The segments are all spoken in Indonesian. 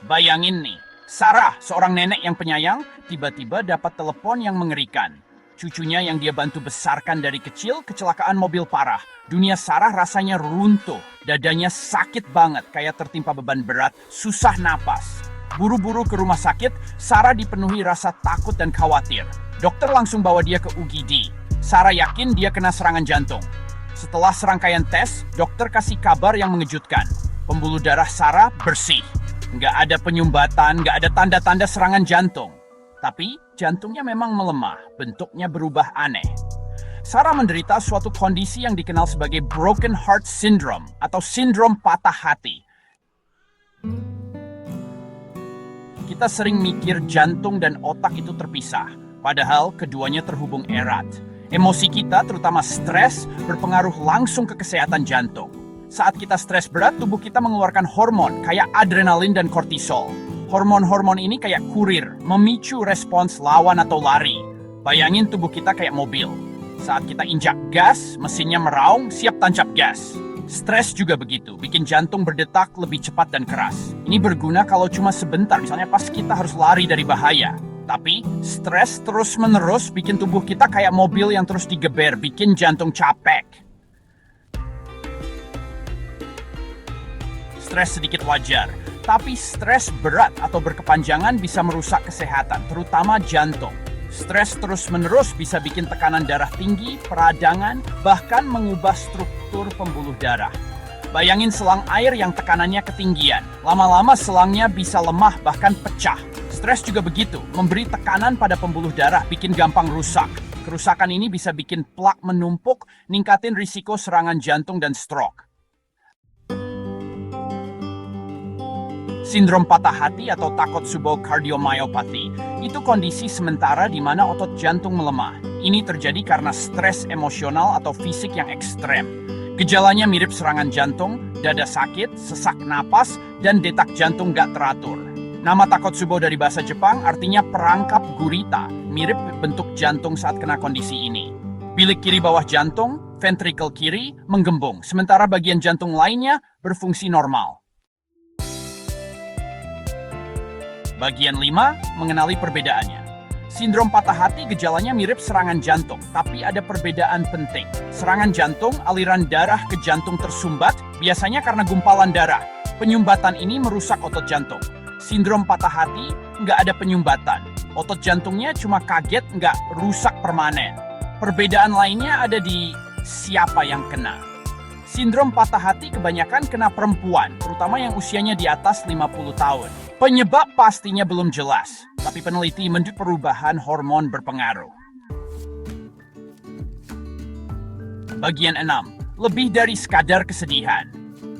Bayangin nih, Sarah, seorang nenek yang penyayang, tiba-tiba dapat telepon yang mengerikan. Cucunya yang dia bantu besarkan dari kecil kecelakaan mobil parah. Dunia Sarah rasanya runtuh, dadanya sakit banget, kayak tertimpa beban berat, susah napas. Buru-buru ke rumah sakit, Sarah dipenuhi rasa takut dan khawatir. Dokter langsung bawa dia ke UGD. Sarah yakin dia kena serangan jantung. Setelah serangkaian tes, dokter kasih kabar yang mengejutkan. Pembuluh darah Sarah bersih. Nggak ada penyumbatan, nggak ada tanda-tanda serangan jantung. Tapi jantungnya memang melemah, bentuknya berubah aneh. Sarah menderita suatu kondisi yang dikenal sebagai broken heart syndrome atau sindrom patah hati. Kita sering mikir jantung dan otak itu terpisah, padahal keduanya terhubung erat. Emosi kita, terutama stres, berpengaruh langsung ke kesehatan jantung. Saat kita stres berat, tubuh kita mengeluarkan hormon kayak adrenalin dan kortisol. Hormon-hormon ini kayak kurir, memicu respons lawan atau lari. Bayangin tubuh kita kayak mobil. Saat kita injak gas, mesinnya meraung, siap tancap gas. Stres juga begitu, bikin jantung berdetak lebih cepat dan keras. Ini berguna kalau cuma sebentar, misalnya pas kita harus lari dari bahaya. Tapi, stres terus-menerus bikin tubuh kita kayak mobil yang terus digeber, bikin jantung capek. Stres sedikit wajar, tapi stres berat atau berkepanjangan bisa merusak kesehatan, terutama jantung. Stres terus-menerus bisa bikin tekanan darah tinggi, peradangan, bahkan mengubah struktur pembuluh darah. Bayangin selang air yang tekanannya ketinggian. Lama-lama selangnya bisa lemah, bahkan pecah. Stres juga begitu, memberi tekanan pada pembuluh darah, bikin gampang rusak. Kerusakan ini bisa bikin plak menumpuk, ningkatin risiko serangan jantung dan stroke. Sindrom patah hati atau Takotsubo cardiomyopathy itu kondisi sementara di mana otot jantung melemah. Ini terjadi karena stres emosional atau fisik yang ekstrem. Gejalanya mirip serangan jantung, dada sakit, sesak napas, dan detak jantung gak teratur. Nama Takotsubo dari bahasa Jepang artinya perangkap gurita, mirip bentuk jantung saat kena kondisi ini. Bilik kiri bawah jantung, ventricle kiri, menggembung, sementara bagian jantung lainnya berfungsi normal. Bagian 5, mengenali perbedaannya. Sindrom patah hati gejalanya mirip serangan jantung, tapi ada perbedaan penting. Serangan jantung, aliran darah ke jantung tersumbat, biasanya karena gumpalan darah. Penyumbatan ini merusak otot jantung. Sindrom patah hati, nggak ada penyumbatan. Otot jantungnya cuma kaget, nggak rusak permanen. Perbedaan lainnya ada di siapa yang kena. Sindrom patah hati kebanyakan kena perempuan, terutama yang usianya di atas 50 tahun. Penyebab pastinya belum jelas, tapi peneliti menunjukkan perubahan hormon berpengaruh. Bagian 6. Lebih dari sekadar kesedihan.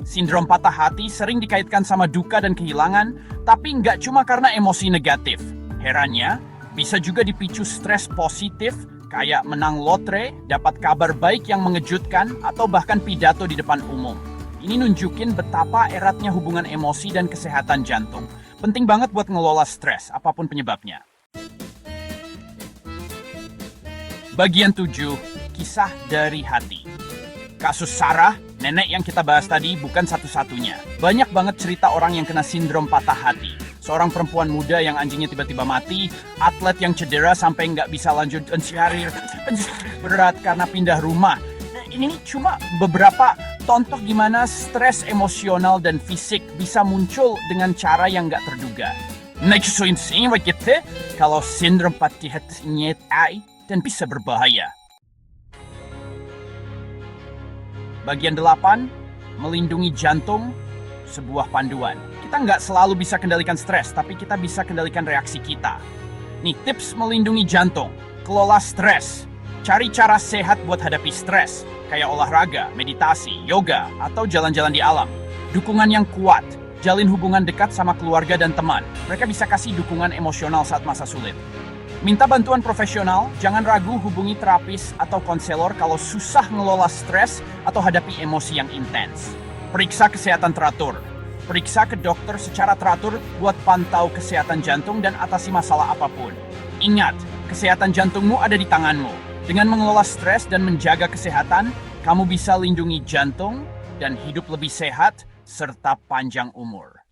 Sindrom patah hati sering dikaitkan sama duka dan kehilangan, tapi nggak cuma karena emosi negatif. Herannya, bisa juga dipicu stres positif, kayak menang lotre, dapat kabar baik yang mengejutkan, atau bahkan pidato di depan umum. Ini nunjukin betapa eratnya hubungan emosi dan kesehatan jantung. Penting banget buat ngelola stres, apapun penyebabnya. Bagian 7, kisah dari hati. Kasus Sarah, nenek yang kita bahas tadi, bukan satu-satunya. Banyak banget cerita orang yang kena sindrom patah hati. Seorang perempuan muda yang anjingnya tiba-tiba mati, atlet yang cedera sampai nggak bisa lanjut karir berat karena pindah rumah. Ini cuma beberapa contoh gimana stres emosional dan fisik bisa muncul dengan cara yang nggak terduga. Nagsuinsin kita kalau sindrom patah hati dan bisa berbahaya. Bagian 8, melindungi jantung, sebuah panduan. Kita nggak selalu bisa kendalikan stres, tapi kita bisa kendalikan reaksi kita. Nih tips melindungi jantung, kelola stres. Cari cara sehat buat hadapi stres, kayak olahraga, meditasi, yoga, atau jalan-jalan di alam. Dukungan yang kuat, jalin hubungan dekat sama keluarga dan teman. Mereka bisa kasih dukungan emosional saat masa sulit. Minta bantuan profesional, jangan ragu hubungi terapis atau konselor kalau susah ngelola stres atau hadapi emosi yang intens. Periksa kesehatan teratur. Periksa ke dokter secara teratur buat pantau kesehatan jantung dan atasi masalah apapun. Ingat, kesehatan jantungmu ada di tanganmu. Dengan mengelola stres dan menjaga kesehatan, kamu bisa lindungi jantung dan hidup lebih sehat serta panjang umur.